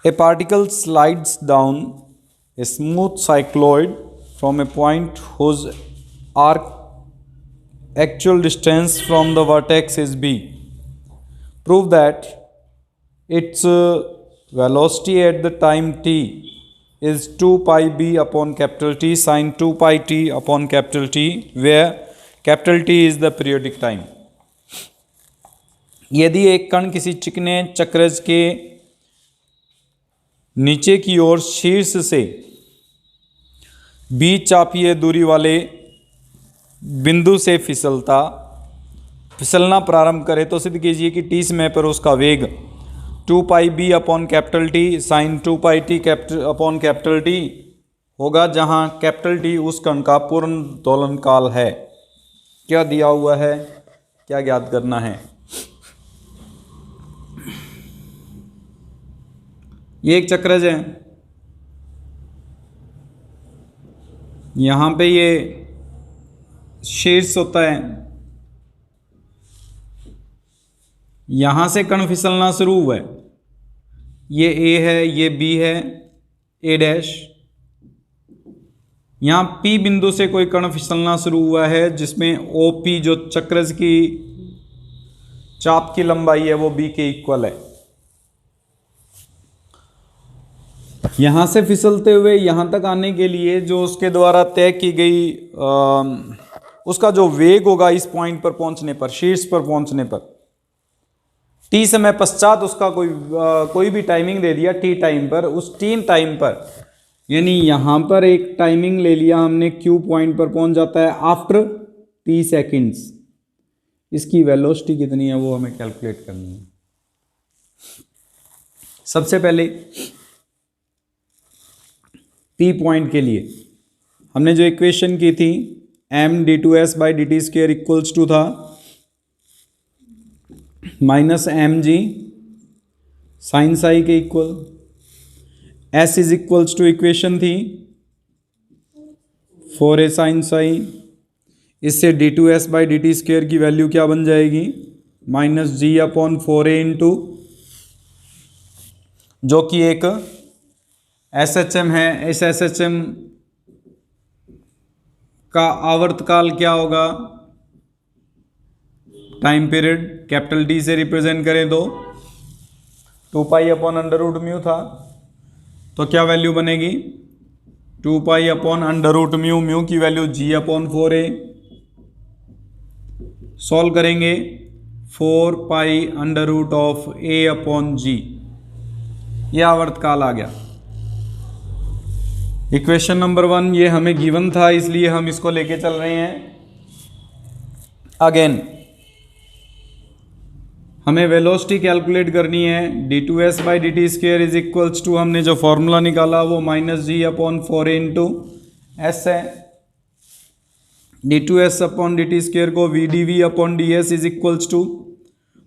A particle slides down a smooth cycloid from a point whose arc actual distance from the vertex is b. Prove that its velocity at the time t is 2 pi b upon capital T sin 2 pi t upon capital T, where capital T is the periodic time. यदि एक कण किसी चिकने चक्रज के नीचे की ओर शीर्ष से b चापीय दूरी वाले बिंदु से फिसलना प्रारंभ करे तो सिद्ध कीजिए कि t समय पर उसका वेग 2 pi B upon capital T sine 2 pi T upon capital T होगा, जहां कैपिटल टी उस कण का पूर्ण दोलन काल है। क्या दिया हुआ है, क्या ज्ञात करना है? ये एक चक्रज है, यहाँ पे ये शीर्ष होता है, यहाँ से कण फिसलना शुरू हुआ है, ये ए है, ये बी है, ए डैश। यहाँ पी बिंदु से कोई कण फिसलना शुरू हुआ है जिसमें ओ पी जो चक्रज की चाप की लंबाई है वो बी के इक्वल है। यहाँ से फिसलते हुए यहाँ तक आने के लिए जो उसके द्वारा तय की गई उसका जो वेग होगा इस पॉइंट पर पहुँचने पर, शीर्ष पर पहुँचने पर, टी समय पश्चात उसका कोई भी टाइमिंग दे दिया टी टाइम पर, उस टी टाइम पर यानी यहाँ पर एक टाइमिंग ले लिया हमने, क्यू पॉइंट पर पहुँच जाता है आफ्टर टी सेकेंड्स। इसकी वेलोसिटी कितनी है वो हमें कैलकुलेट करनी है। सबसे पहले पी पॉइंट के लिए हमने जो इक्वेशन की थी M D two S by D T square equals to था minus M G sine psi के equal, S is equals to equation थी 4a साइन साई। इससे D two S by D T square की value क्या बन जाएगी, minus G upon 4a into, जो कि एक एस एच एम है। इस एस एच एम का आवर्तकाल क्या होगा, टाइम पीरियड कैपिटल टी से रिप्रेजेंट करें तो 2 pi upon under root mu था, तो क्या वैल्यू बनेगी 2 pi upon under root mu, mu की value G upon 4a। Solve करेंगे 4 pi under root of a upon G, यह आवर्तकाल आ गया। इक्वेशन नंबर 1 ये हमें गिवन था इसलिए हम इसको लेके चल रहे हैं। अगेन हमें वेलोसिटी कैलकुलेट करनी है, D two S by D T square is equals to, हमने जो फॉर्मूला निकाला वो minus G upon 4a into S है। D two S upon D T square को V D V upon D S is equals to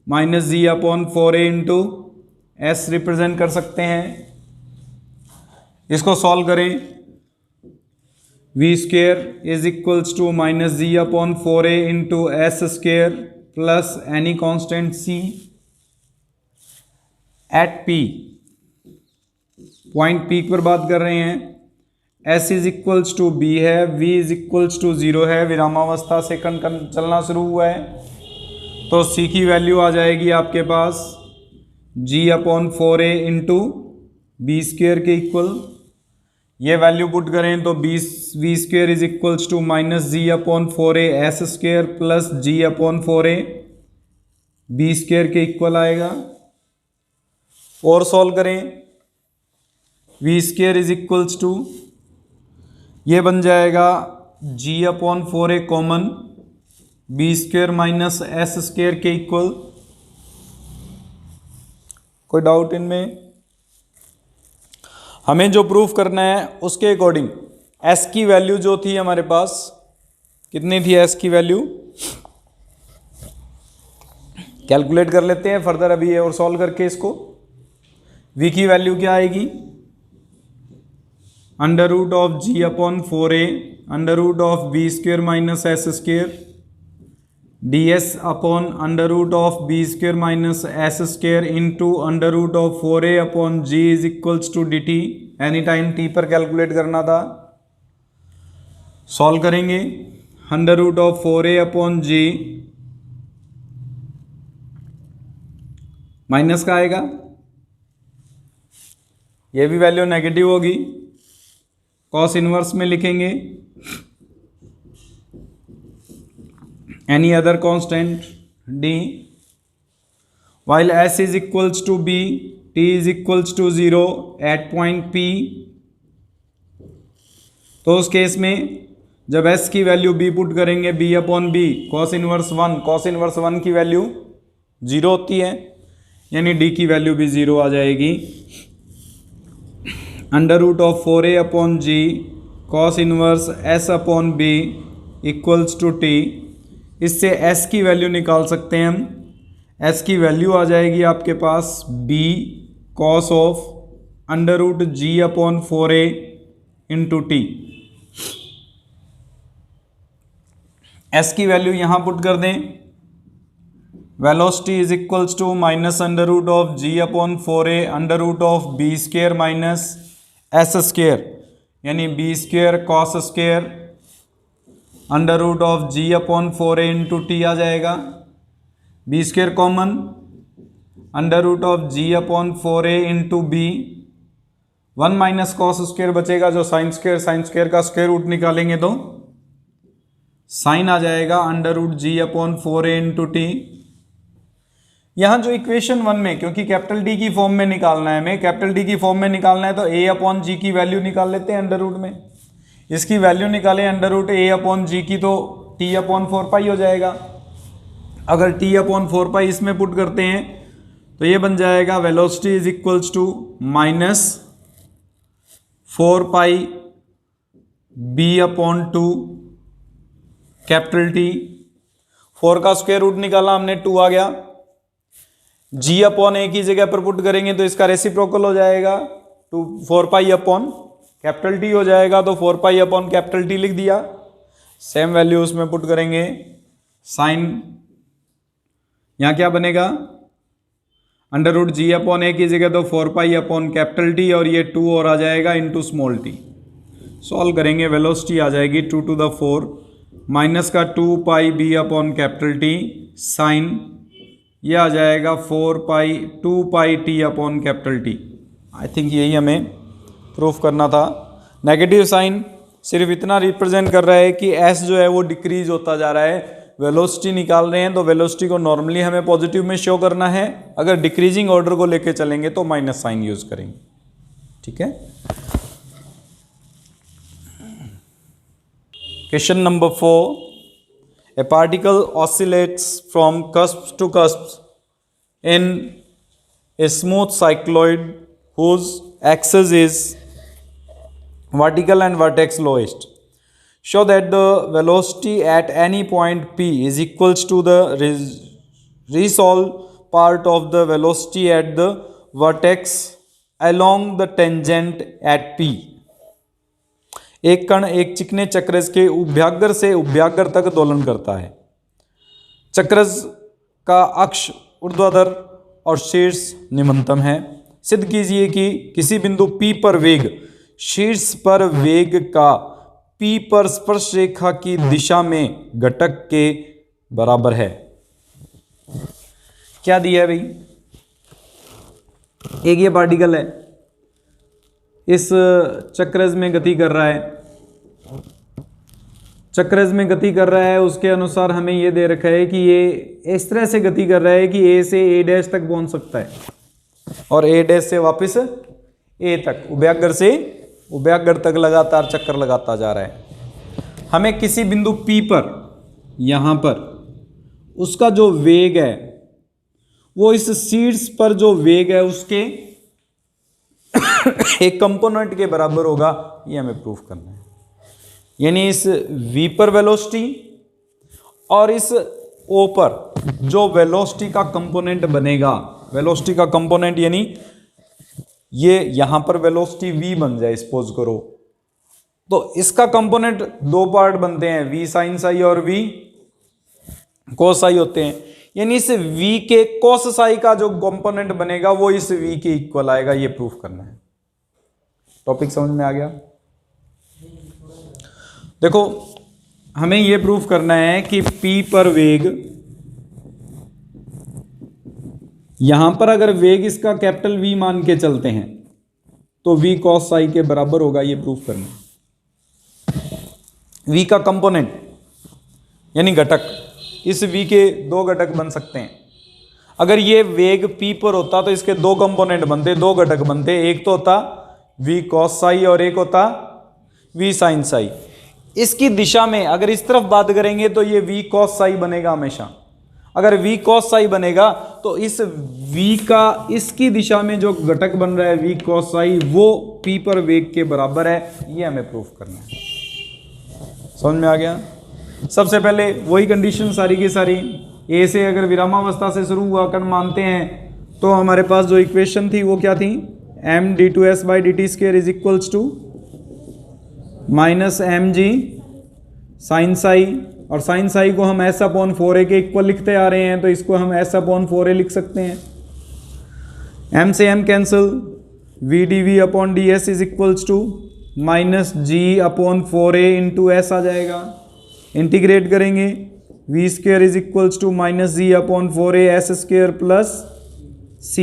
minus G upon 4a into S represent कर सकते हैं। इसको सॉल्व करें, V square is equals to minus G upon 4a into S square plus any constant C at P, point P पर बात कर रहे हैं। S is equals to b है, वी इज इक्वल्स टू 0 है, विरामावस्था से कण चलना शुरू हुआ है, तो सी की वैल्यू आ जाएगी आपके पास G upon 4a into B square के इक्वल। ये वैल्यू पुट करें तो V square is equals to minus G upon 4a S square plus G upon 4a B square के इक्वल आएगा। और सॉल्व करें, V square is equals to, ये बन जाएगा G upon 4a common, B square minus S square के equal. कोई doubt इनमें? हमें जो प्रूफ करना है उसके अकॉर्डिंग एस की वैल्यू जो थी हमारे पास, कितनी थी एस की वैल्यू, कैलकुलेट कर लेते हैं फर्दर अभी और सॉल्व करके इसको। वी की वैल्यू क्या आएगी, under root of ji upon 4a under root of b square minus S square ds upon under root of b square minus S square into under root of 4a upon g is equals to d t, any time t पर calculate करना था। Solve करेंगे, under root of 4a upon g minus का आएगा, ये भी value negative होगी, cos inverse में लिखेंगे any other constant d, while s is equals to b, t is equals to 0 at point p। तो उस केस में जब s की वैल्यू b पुट करेंगे, b upon b cos inverse 1, cos inverse 1 की value 0 होती है, यानी d की वैल्यू भी 0 आ जाएगी। Under root of 4a upon g cos inverse s upon b equals to t। इससे s की वैल्यू निकाल सकते हैं हम, s की वैल्यू आ जाएगी आपके पास b cos of under root g upon 4a into t। s की वैल्यू यहाँ पुट कर दें, velocity is equals to minus under root of g upon 4a under root of b square minus S square, यानी B square cos square under root of ji upon 4a into T आ जाएगा। B square common, under root of ji upon 4a into B, 1 minus cos square बचेगा जो sine square का square root निकालेंगे तो sign आ जाएगा under root g upon 4a into T. यहाँ जो इक्वेशन 1 में, क्योंकि कैपिटल डी की फॉर्म में निकालना है हमें, कैपिटल डी की फॉर्म में निकालना है तो a अपॉन जी की वैल्यू निकाल लेते हैं अंडर रूट में, इसकी वैल्यू निकालें अंडर रूट a अपॉन जी की तो t अपॉन 4 पाई हो जाएगा। अगर t अपॉन 4 पाई इसमें पुट करते हैं तो ये बन जाएगा velocity is equals to minus 4 pi b upon 2 capital T, 4 का स्क्वायर रूट निकाला हमने, 2 आ गया। g अपॉन a की जगह पर पुट करेंगे तो इसका रेसिप्रोकल हो जाएगा, 4 पाई अपॉन कैपिटल T हो जाएगा, तो 4 पाई अपॉन कैपिटल T लिख दिया। सेम वैल्यू उसमें पुट करेंगे, साइन यहाँ क्या बनेगा, under root g upon a की जगह तो 4 पाई अपॉन कैपिटल T और ये 2 और आ जाएगा इंटू स्मॉल t। सॉल्व करेंगे, वेलोसिटी आ जाएगी 2 टू द 4 माइनस का 2 pi b upon capital T sine, ये आ जाएगा 2 pi t upon capital T। I think यही हमें प्रूफ करना था। नेगेटिव साइन सिर्फ इतना रिप्रेजेंट कर रहा है कि s जो है वो डिक्रीज होता जा रहा है। वेलोसिटी निकाल रहे हैं तो वेलोसिटी को नॉर्मली हमें पॉजिटिव में शो करना है, अगर डिक्रीजिंग ऑर्डर को लेके चलेंगे तो माइनस साइन यूज करेंगे। ठीक है, question number 4, a particle oscillates from cusp to cusp in a smooth cycloid whose axis is vertical and vertex lowest. Show that the velocity at any point p is equals to the resolved part of the velocity at the vertex along the tangent at p. एक कण एक चिकने चक्रज के उभयाग्र से उभयाग्र तक दोलन करता है। चक्रज का अक्ष ऊर्ध्वाधर और शीर्ष निम्नतम है। सिद्ध कीजिए कि किसी बिंदु P पर वेग शीर्ष पर वेग का P पर स्पर्श रेखा की दिशा में घटक के बराबर है। क्या दिया है भाई, एक ये पार्टिकल है, इस चक्रज में गति कर रहा है, चक्रज में गति कर रहा है, उसके अनुसार हमें ये दे रखा है कि ये इस तरह से गति कर रहा है कि A से A डैश तक पहुंच सकता है और A डैश से वापस A तक, उभयाग्र से उभयाग्र तक लगातार चक्कर लगाता जा रहा है। हमें किसी बिंदु P पर, यहाँ पर उसका जो वेग है वो इस शीर्ष पर जो वेग है उसके एक कंपोनेंट के बराबर होगा, ये हमें प्रूफ करना है। यानी इस V पर वेलोसिटी और इस O पर जो वेलोसिटी का कंपोनेंट बनेगा, वेलोसिटी का कंपोनेंट यानी ये यहां पर वेलोसिटी V बन जाए सपोज करो, तो इसका कंपोनेंट दो पार्ट बनते हैं, V साइन साई और V cos i होते हैं, यानी इस v के cos psi का जो कंपोनेंट बनेगा वो इस v के इक्वल आएगा, ये प्रूफ करना है। टॉपिक समझ में आ गया? देखो हमें ये प्रूफ करना है कि p पर वेग, यहां पर अगर वेग इसका कैपिटल V मान के चलते हैं तो v cos psi के बराबर होगा, ये प्रूफ करना है। v का कंपोनेंट यानी घटक, इस v के दो घटक बन सकते हैं। अगर ये वेग p पर होता तो इसके दो कंपोनेंट बनते, दो घटक बनते, एक तो होता v cos psi और एक होता v sin psi। इसकी दिशा में अगर इस तरफ बात करेंगे तो ये v cos psi बनेगा हमेशा। अगर v cos psi बनेगा तो इस v का इसकी दिशा में जो घटक बन रहा है v cos psi वो p पर वेग के बराबर है, ये हमें प्रूफ करना है। समझ में आ गया? सबसे पहले वही कंडीशन सारी की सारी, a से अगर विरामावस्था से शुरू हुआ कर मानते हैं तो हमारे पास जो इक्वेशन थी वो क्या थी, m d2s by dt square is equals to minus M G sine psi, और साइन साई को हम s अपॉन 4a के इक्वल लिखते आ रहे हैं तो इसको हम s अपॉन 4a लिख सकते हैं। m से m cancel, v dv upon ds is equals to minus G upon 4a into S आ जाएगा। इंटीग्रेट करेंगे, v square is equals to minus G upon 4a S square plus c।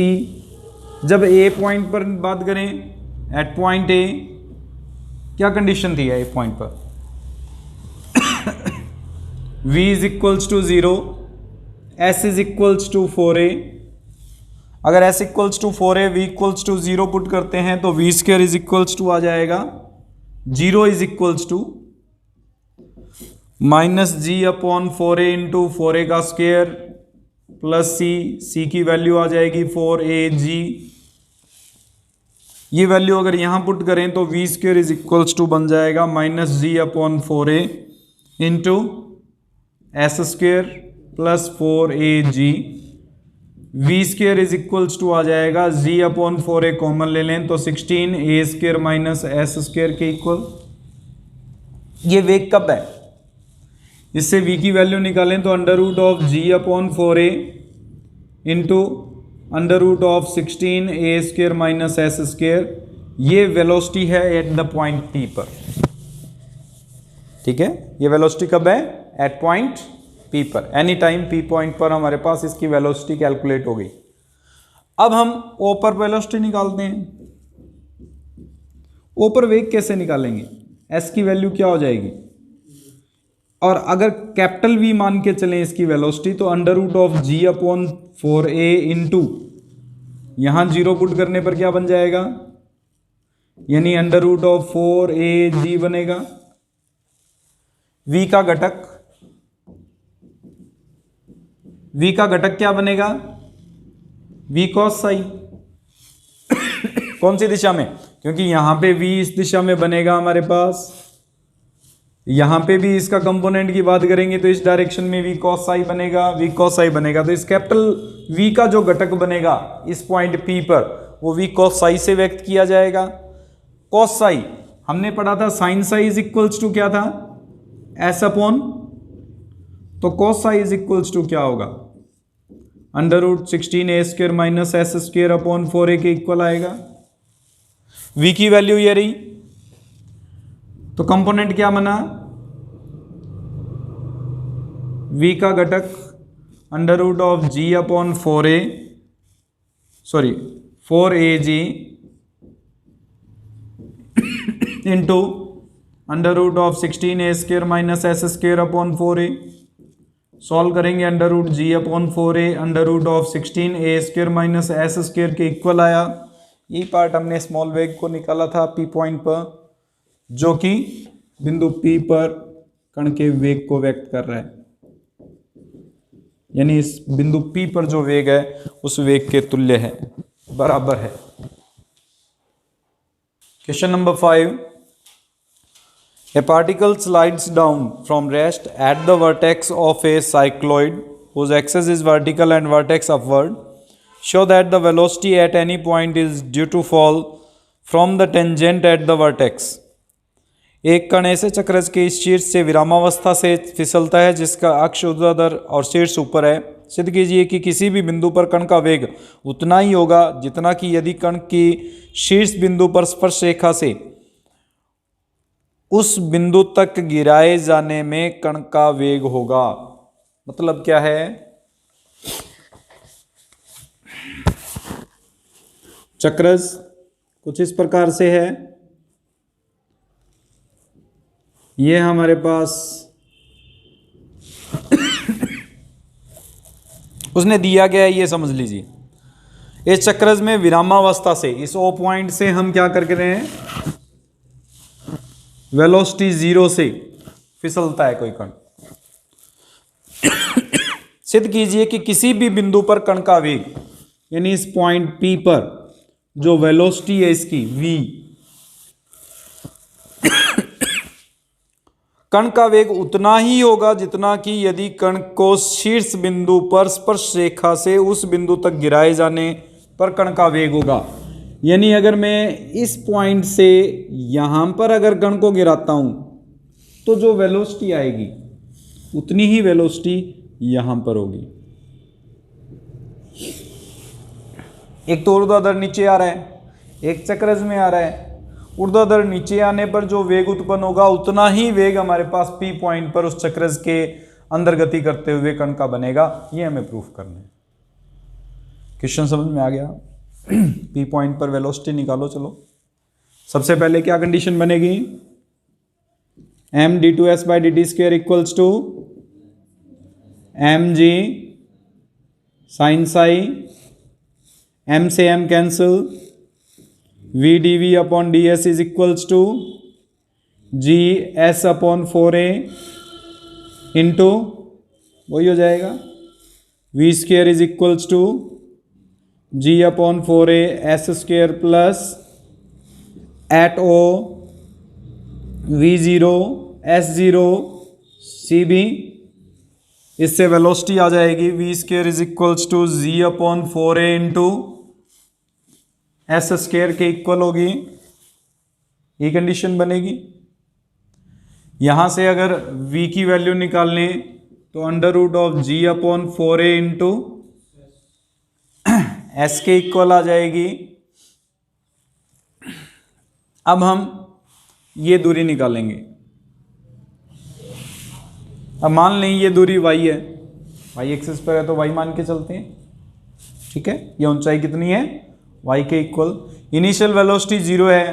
जब a point पर बात करें, at point a क्या condition थी A point पर, v is equals to 0, s is equals to 4a। अगर s equals to 4a, v equals to 0 put करते हैं तो v square is equals to आ जाएगा 0 is equals to minus G upon 4a into 4a का square plus c की value आ जाएगी 4ag। ये वैल्यू अगर यहाँ पुट करें तो v square is equals to बन जाएगा minus G upon 4a into S square plus 4ag। v square is equals to आ जाएगा g अपॉन 4a कॉमन ले लें तो 16a square minus S square के इक्वल। ये वेग कब है, इससे v की वैल्यू निकालें तो under root of g upon 4a into under root of 16a square minus S square. ये वेलोसिटी है एट द पॉइंट P पर, ठीक है। ये वेलोसिटी कब है, एट पॉइंट P पर। एनी टाइम P पॉइंट पर हमारे पास इसकी वेलोसिटी कैलकुलेट हो गई। अब हम O पर वेलोसिटी निकालते हैं। O पर वेग कैसे निकालेंगे, S की वैल्यू क्या हो जाएगी, और अगर कैपिटल V मान के चलें इसकी वेलोसिटी तो under root of G upon 4a into यहाँ 0 पुट करने पर क्या बन जाएगा, यानी अंडर रूट ऑफ 4ag बनेगा। V का घटक क्या बनेगा, v cos psi। कौन सी दिशा में, क्योंकि यहां पे v इस दिशा में बनेगा हमारे पास, यहां पे भी इसका कंपोनेंट की बात करेंगे तो इस डायरेक्शन में v cos psi बनेगा। तो इस कैपिटल v का जो घटक बनेगा इस पॉइंट P पर वो v cos psi से व्यक्त किया जाएगा। cos psi हमने पढ़ा था sin psi is equals to क्या था, s अपॉन, तो cos psi is equals to क्या होगा, under root 16a square minus S square upon 4a के इक्वल आएगा। v की वैल्यू ये रही, तो कंपोनेंट क्या बना, v का घटक under root of g upon 4ag into under root of 16a square minus S square upon 4a। Solve करेंगे, under root g upon 4a under root of 16a square minus S square के equal आया। यही part हमने small वेग को निकाला था P point पर, जो कि बिंदु P पर कण के वेग को व्यक्त कर रहा है, यानी इस बिंदु P पर जो वेग है उस वेग के तुल्य है, बराबर है। Question number 5, a particle slides down from rest at the vertex of a cycloid whose axis is vertical and vertex upward. Show that the velocity at any point is due to fall from the tangent at the vertex. एक कण ऐसे चक्रज के इस शीर्ष से विरामावस्था से फिसलता है जिसका अक्ष ऊर्ध्वाधर और शीर्ष ऊपर है। सिद्ध कीजिए कि किसी भी बिंदु पर कण का वेग उतना ही होगा जितना कि यदि कण की शीर्ष बिंदु पर स्पर्श रेखा से उस बिंदु तक गिराए जाने में कण का वेग होगा। मतलब क्या है? चक्रज कुछ इस प्रकार से है, ये हमारे पास उसने दिया गया है, ये समझ लीजिए। इस चक्रज में विरामावस्था से इस ओ पॉइंट से हम क्या करके रहे हैं, वेलोसिटी 0 से फिसलता है कोई कण। सिद्ध कीजिए कि किसी भी बिंदु पर कण का वेग यानी इस पॉइंट P पर जो वेलोसिटी है इसकी v, कण का वेग उतना ही होगा जितना कि यदि कण को शीर्ष बिंदु पर स्पर्श रेखा से उस बिंदु तक गिराए जाने पर कण का वेग होगा। यानी अगर मैं इस पॉइंट से यहां पर अगर कण को गिराता हूं तो जो वेलोसिटी आएगी उतनी ही वेलोसिटी यहां पर होगी। एक तो ऊर्ध्वाधर नीचे आ रहा है, एक चक्रज में आ रहा है। ऊर्ध्वाधर नीचे आने पर जो वेग उत्पन्न होगा उतना ही वेग हमारे पास P पॉइंट पर उस चक्रज के अंदर गति करते हुए कण का बनेगा। ये हमें प्रूफ करना है। क्वेश्चन समझ में आ गया? P पॉइंट पर वेलोसिटी निकालो। चलो सबसे पहले क्या कंडीशन बनेगी, m/d2s by dt square equals to mg sin psi, m से m cancel, v dv upon ds is equals to g s अपॉन 4a इंटू वही हो जाएगा v square is equals to g upon 4a s square plus at o v0 s0 cb। इससे velocity आ जाएगी v square is equals to g upon 4a into S square के equal होगी। ये condition बनेगी। यहां से अगर v की वैल्यू निकालने तो under root of g upon 4a into s के इक्वल आ जाएगी। अब हम ये दूरी निकालेंगे। अब मान लें ये दूरी y है, y एक्सिस पर है तो y मान के चलते हैं, ठीक है। ये ऊंचाई कितनी है, y के इक्वल। इनिशियल वेलोसिटी 0 है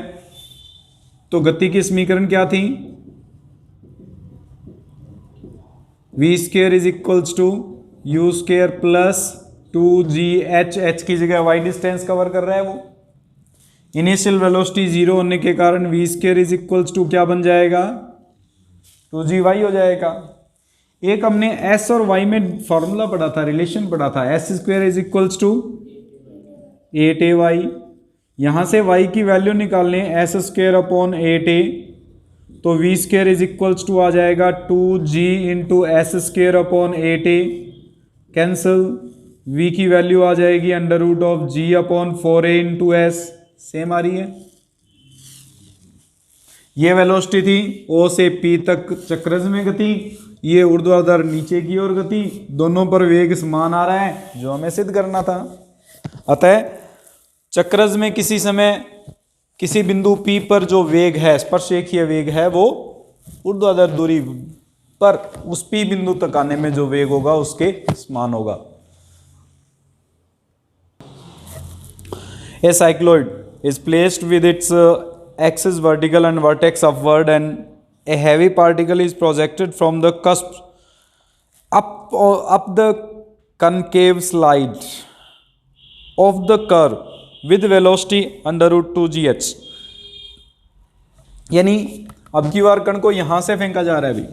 तो गति की समीकरण क्या थी, v square is equals to u square plus 2gh, h की जगह y डिस्टेंस कवर कर रहा है वो। इनिशियल वेलोसिटी 0 होने के कारण v square is equals to क्या बन जाएगा, 2gy हो जाएगा। एक हमने s और y में फॉर्मूला पढ़ा था, रिलेशन पढ़ा था, s square is equals to 8ay। यहां से y की वैल्यू निकालने s स्क्वायर अपॉन 8a तो v square is equals to आ जाएगा 2g into S square upon 8a cancel. v की वैल्यू आ जाएगी under root of g upon 4a into S, same आ रही है। ये वेलोसिटी थी o से p तक चक्रज में गति, ये ऊर्ध्वाधर नीचे की ओर गति, दोनों पर वेग समान आ रहा है जो हमें सिद्ध करना था। अतः चक्रज में किसी समय किसी बिंदु P पर जो वेग है, स्पर्शरेखीय वेग है, वो ऊर्ध्वाधर दूरी पर उस P बिंदु तक आने में जो वेग होगा उसके समान होगा। A cycloid is placed with its axis vertical and vertex upward, and a heavy particle is projected from the cusp up the concave slide of the curve with velocity under root 2gh। यानी अब की बार कण को यहां से फेंका जा रहा है अभी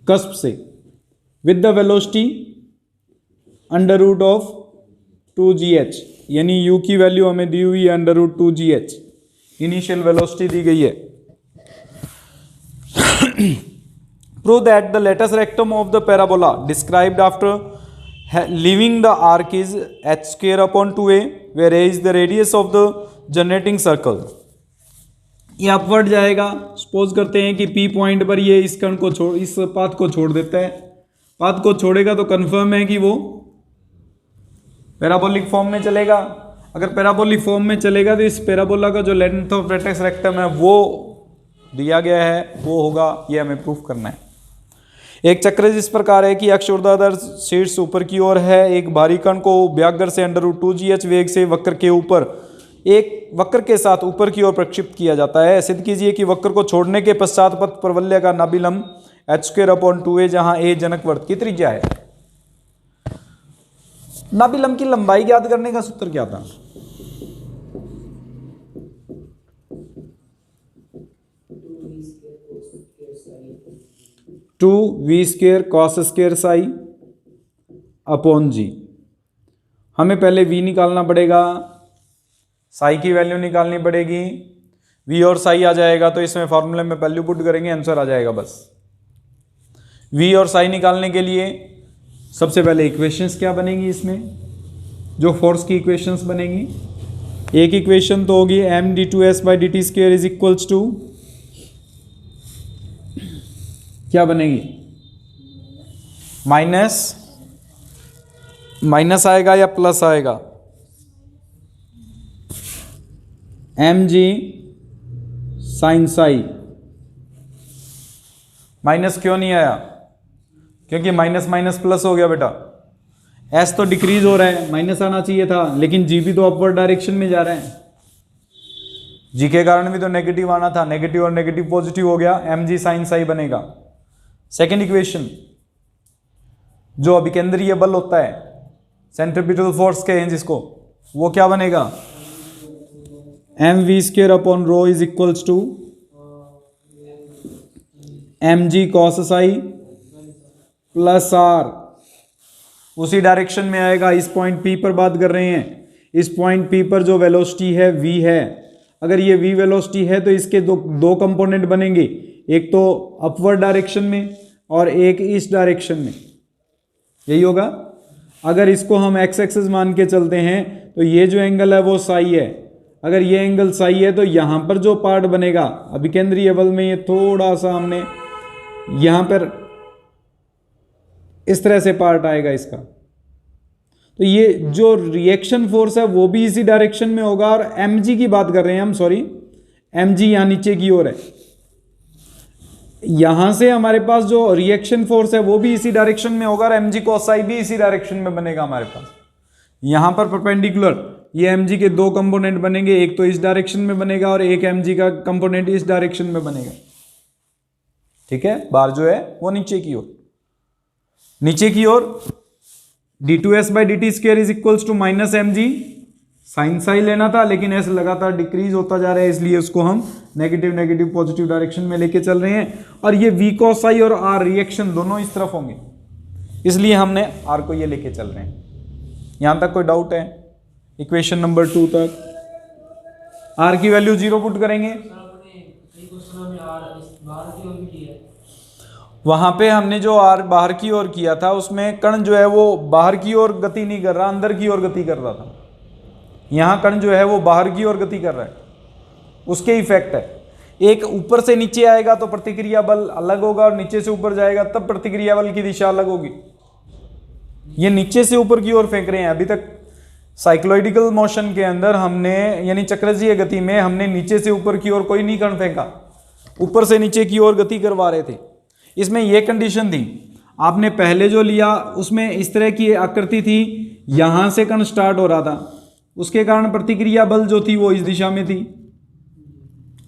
कस्प से, with the velocity under root of 2gh, यानी u की वैल्यू हमें दी हुई है under root 2gh, initial velocity दी गई है। Prove that the latus rectum of the parabola described after leaving the arc is h square upon 2a, where a is the radius of the generating circle। ये upward जाएगा। Suppose करते हैं कि P point पर ये इस कण को इस पाथ को छोड़ देता है, पाथ को छोड़ेगा तो कंफर्म है कि वो पैराबोलिक फॉर्म में चलेगा। अगर पैराबोलिक फॉर्म में चलेगा तो इस पैराबोला का जो लेंथ ऑफ वर्टेक्स रेक्टम है वो दिया गया है, वो होगा, ये हमें प्रूफ करना है। एक चक्र इस प्रकार है कि अक्ष ऊर्ध्वाधर शीर्ष ऊपर की ओर है, एक भारी कण को व्यागर से √2gh वेग से वक्र के ऊपर एक वक्र के साथ ऊपर की ओर प्रक्षिप्त किया जाता है। सिद्ध कीजिए कि वक्र को छोड़ने के पश्चात पथ प्रवलय का नाभिलंब h²/2a, जहां a जनकवर्त की त्रिज्या है। नाभिलंब की लंबाई ज्ञात करने का सूत्र क्या था? Two v² cos² psi upon g। हमें पहले v निकालना पड़ेगा, साई की वैल्यू निकालनी पड़ेगी, v और साई आ जाएगा तो इसमें फॉर्मूले में वैल्यू पुट करेंगे, आंसर आ जाएगा बस। v और साई निकालने के लिए सबसे पहले इक्वेशंस क्या बनेगी, इसमें जो फोर्स की इक्वेशंस बनेगी, एक इक्वेशन तो होगी md2s/dt² इज इक्वल्स टू क्या बनेगी, माइनस आएगा या प्लस आएगा, mg साइन साई। माइनस क्यों नहीं आया? क्योंकि माइनस माइनस प्लस हो गया बेटा, s तो डिक्रीज हो रहा है, माइनस आना चाहिए था, लेकिन g भी तो अपवर्ड डायरेक्शन में जा रहा है, g के कारण भी तो नेगेटिव आना था, नेगेटिव और नेगेटिव पॉजिटिव हो गया, mg साइन साई बनेगा। सेकेंड इक्वेशन, जो अभिकेंद्रीय बल होता है, सेंट्रीपिटल फोर्स कहें हैं जिसको, वो क्या बनेगा, mv²/ρ is equals to mg cos psi plus r। उसी डायरेक्शन में आएगा, इस पॉइंट P पर बात कर रहे हैं, इस पॉइंट P पर जो वेलोसिटी है v है, अगर ये v वेलोसिटी है तो इसके दो कंपोनेंट बनेंगे, एक तो अपवर्ड डायरेक्शन में और एक इस डायरेक्शन में, यही होगा। अगर इसको हम x एक्सिस मान के चलते हैं तो ये जो एंगल है वो साई है, अगर ये एंगल साई है तो यहाँ पर जो पार्ट बनेगा अभिकेंद्रीय बल में, ये थोड़ा सा हमने यहाँ पर इस तरह से पार्ट आएगा इसका, तो ये जो रिएक्शन फोर्स है वो भी इसी डायरेक्शन में होगा। और mg की बात कर रहे हैं हम, सॉरी mg यहाँ नीचे की ओर है, यहां से हमारे पास जो रिएक्शन फोर्स है वो भी इसी डायरेक्शन में होगा, और mg cos साई भी इसी डायरेक्शन में बनेगा हमारे पास। यहां पर परपेंडिकुलर ये mg के दो कंपोनेंट बनेंगे, एक तो इस डायरेक्शन में बनेगा और एक mg का कंपोनेंट इस डायरेक्शन में बनेगा, ठीक है। बार जो है वो नीचे की ओर, नीचे की ओर d2s/dt² is equals to -mg sine psi लेना था, लेकिन ऐसे लगातार डिक्रीज होता जा रहा है, इसलिए उसको हम नेगेटिव नेगेटिव पॉजिटिव डायरेक्शन में लेके चल रहे हैं। और ये v cos साई और r रिएक्शन दोनों इस तरफ होंगे, इसलिए हमने r को ये लेके चल रहे हैं। यहां तक कोई डाउट है? इक्वेशन नंबर 2 तक r की वैल्यू 0 पुट करेंगे, वहां पे हमने जो r बाहर की ओर किया था उसमें कण जो है वो बाहर की ओर गति नहीं कर रहा, अंदर की ओर गति कर रहा था। यहाँ कण जो है वो बाहर की ओर गति कर रहा है, उसके इफेक्ट है। एक ऊपर से नीचे आएगा तो प्रतिक्रिया बल अलग होगा, और नीचे से ऊपर जाएगा तब प्रतिक्रिया बल की दिशा अलग होगी। ये नीचे से ऊपर की ओर फेंक रहे हैं, अभी तक साइक्लोइडिकल मोशन के अंदर हमने, यानी चक्रजीय गति में हमने नीचे से ऊपर की ओर कोई नहीं कण फेंका, ऊपर से नीचे की ओर गति करवा रहे थे। इसमें यह कंडीशन थी, आपने पहले जो लिया उसमें इस तरह की आकृति थी, यहां से कण स्टार्ट हो रहा था, उसके कारण प्रतिक्रिया बल जो थी वो इस दिशा में थी,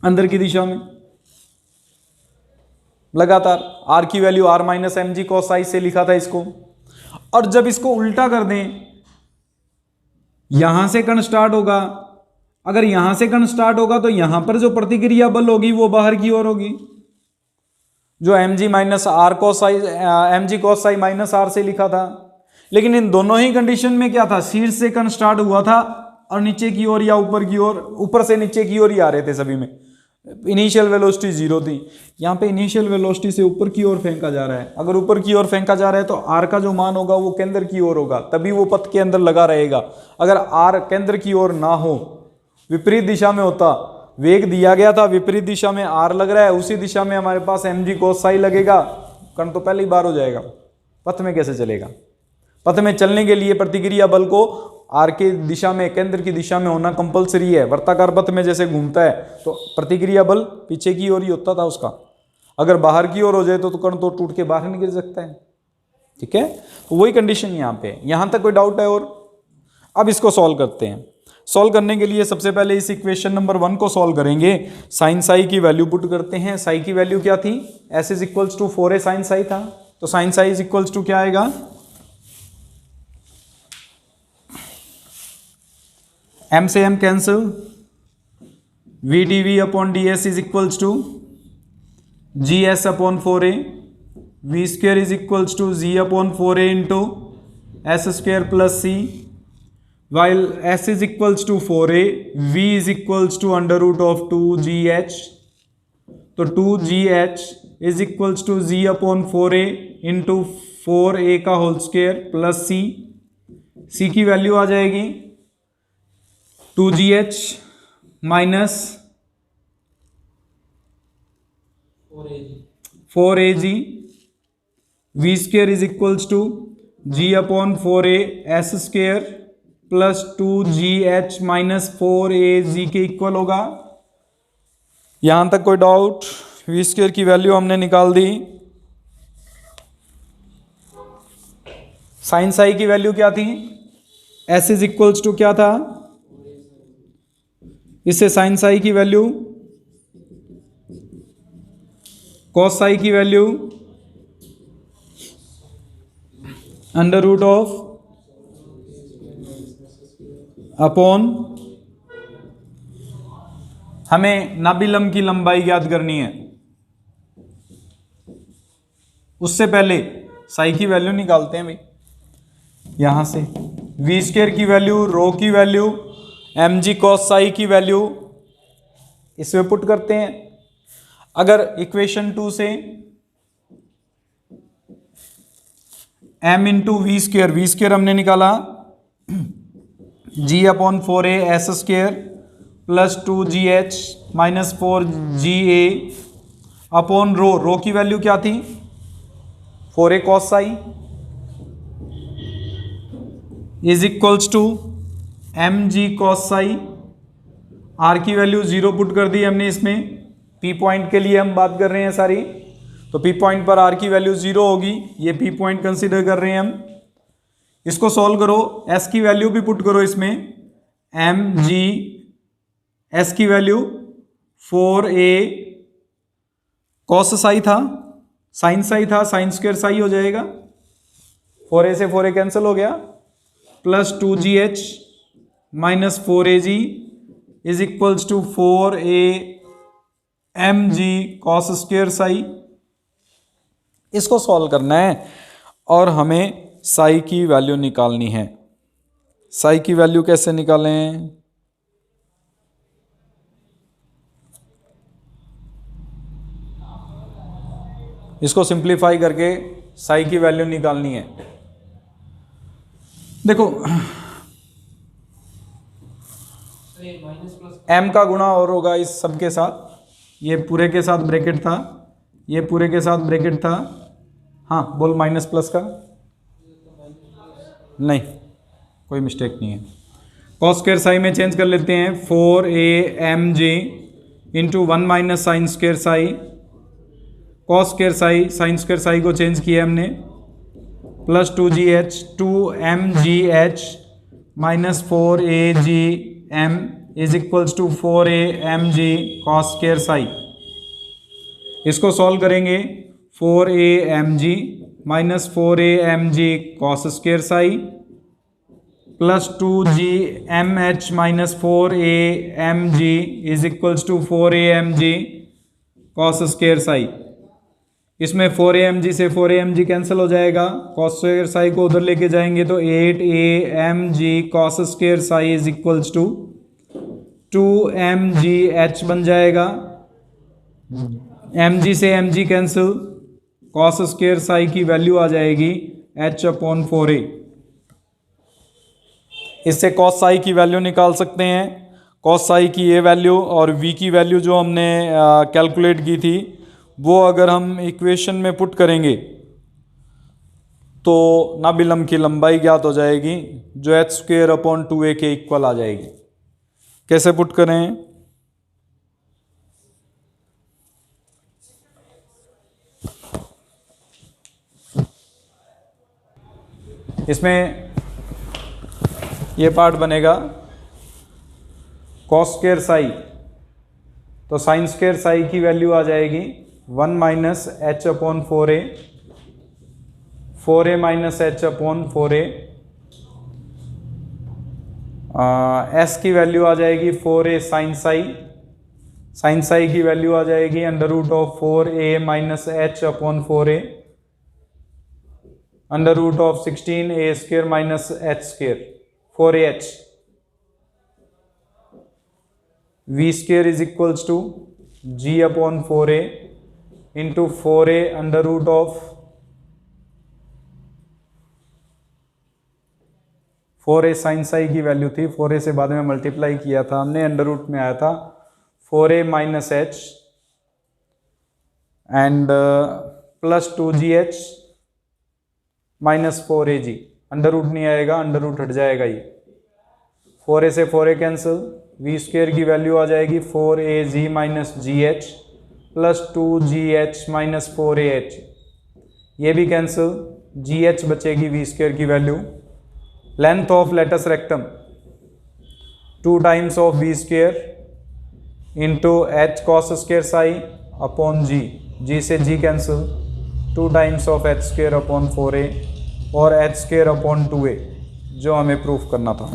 अंदर की दिशा में लगातार। r की value r - mg cos Sai से लिखा था इसको। और जब इसको उल्टा कर दें, यहां से कण स्टार्ट होगा, अगर यहां से कण स्टार्ट होगा तो यहां पर जो प्रतिक्रिया बल होगी वो बाहर की ओर होगी, जो mg - r cos Sai mg cos Sai minus r से लिखा था। लेकिन इन दोनों ही कंडीशन में क्या था, शीर्ष से कण स्टार्ट हुआ था और नीचे की ओर या ऊपर की ओर, ऊपर से नीचे की ओर ही आ रहे थे सभी में। इनिशियल वेलोसिटी 0 थी, यहाँ पे इनिशियल वेलोसिटी से ऊपर की ओर फेंका जा रहा है। अगर ऊपर की ओर फेंका जा रहा है तो r का जो मान होगा वो केंद्र की ओर होगा, तभी वो पथ के अंदर लगा रहेगा। अगर r केंद्र की ओर ना हो, विपरीत दिशा में होता, वेग दिया गया था, विपरीत दिशा में r लग रहा है, उसी दिशा में हमारे पास mg cos psi लगेगा, कण तो पहले ही बाहर हो जाएगा। पथ में कैसे चलेगा? पथ में चलने के लिए प्रतिक्रिया बल को r के दिशा में, केंद्र की दिशा में होना कंपलसरी है। वर्ताकार पथ में जैसे घूमता है तो प्रतिक्रिया बल पीछे की ओर ही होता था उसका, अगर बाहर की ओर हो जाए तो कण तो टूट के बाहर निकल सकता है। ठीक है, तो वही कंडीशन यहाँ पे है। यहाँ तक कोई डाउट है? और अब इसको सॉल्व करते हैं। सॉल्व करने के लिए सबसे पहले इस इक्वेशन नंबर 1 को सॉल्व करेंगे। साइन साई की वैल्यू पुट करते हैं। साई की वैल्यू क्या थी? s is equals to 4a sine psi था, तो sine psi is equals to क्या आएगा? m से m cancel, v dv upon ds is equals to gs upon 4a, v square is equals to g upon 4a into s square plus c, while s is equals to 4a, v is equals to under root of 2gh, तो 2gh is equals to g upon 4a into 4a का whole square plus c, c की value आ जाएगी 2gh minus 4ag, v square is equals to g upon 4a s square plus 2gh minus 4az के equal होगा। यहां तक कोई doubt? v square की वैल्यू हमने निकाल दी। साइन साई की वैल्यू क्या थी? s इज इक्वल्स टू क्या था? इससे साइन साई की वैल्यू, कॉस साई की value under root of upon, हमें नाभिलंब की लंबाई ज्ञात करनी है। उससे पहले साई की वैल्यू निकालते हैं भाई। यहां से वी स्क्वायर की वैल्यू, रो की वैल्यू, mg cos साई की वैल्यू इसमें पुट करते हैं। अगर इक्वेशन 2 से m इंटू वी स्क्वायर हमने निकाला g upon 4a s square plus 2gh minus 4ga upon rho की वैल्यू क्या थी? 4a cos psi is equals to mg cos psi. r की वैल्यू 0 पुट कर दी हमने इसमें, p पॉइंट के लिए हम बात कर रहे हैं सारी, तो p पॉइंट पर r की वैल्यू 0 होगी, ये p पॉइंट कंसीडर कर रहे हैं हम। इसको सॉल्व करो, s की वैल्यू भी पुट करो इसमें, mg s की वैल्यू 4a cos साई था, साइन साई था, साइन स्क्वायर साई हो जाएगा, 4a से 4a कैंसिल हो गया, plus 2gh minus 4az is equals to 4a mg cos square psi. इसको सॉल्व करना है और हमें साई की वैल्यू निकालनी है। साई की वैल्यू कैसे निकालें? इसको सिंप्लीफाई करके साई की वैल्यू निकालनी है। देखो m का गुणा और होगा इस सब के साथ, ये पूरे के साथ ब्रैकेट था, ये पूरे के साथ ब्रैकेट था। हाँ बोल, माइनस प्लस का नहीं, कोई मिस्टेक नहीं है। कॉस स्क्वायर साई में चेंज कर लेते हैं, 4a mg into 1 minus sine square psi, cos square psi, sine square psi को चेंज किया हमने, plus 2gh 2mgh minus 4agm is equals to 4a mg cos square psi. इसको सॉल्व करेंगे, 4a mg minus 4a mg cos square psi plus 2gmh minus 4a mg is equals to 4a mg cos square psi. इसमें 4a mg से 4a mg cancel हो जाएगा, cos square psi को उधर लेके जाएंगे तो 8a mg cos square psi is equals to 2mgh बन जाएगा, mg से mg cancel, cos square psi की वैल्यू आ जाएगी h अपॉन 4a। इससे कॉस साई की वैल्यू निकाल सकते हैं। कॉस साई की ये वैल्यू और v की वैल्यू जो हमने कैलकुलेट की थी वो अगर हम इक्वेशन में पुट करेंगे तो नाभिलंब की लंबाई ज्ञात हो जाएगी जो h² के इक्वल आ जाएगी। कैसे पुट करें? इसमें ये पार्ट बनेगा cos² साई, तो sin² साई की वैल्यू आ जाएगी 1 minus h/4a, 4a minus h/4a। s की वैल्यू आ जाएगी 4a sin Sai, sin psi की वैल्यू आ जाएगी √4a minus h/4a, √16a² minus h², 4ah। v² is equals to g/4a into 4a √4a sin psi की वैल्यू थी, 4a से बाद में मल्टीप्लाई किया था हमने, अंडर रूट में आया था 4a minus h and plus 2gh minus 4ag। Under root नहीं आएगा, अंडर रूट हट जाएगा ये, 4a से 4a कैंसिल, v² की वैल्यू आ जाएगी 4az minus gh plus 2gh minus 4ah, ये भी कैंसिल, gh बचेगी v² की value. Length of latus rectum 2 times of v² into h cos² psi upon g से g cancel, 2 times of h² upon 4a और h² upon 2a जो हमें proof करना था।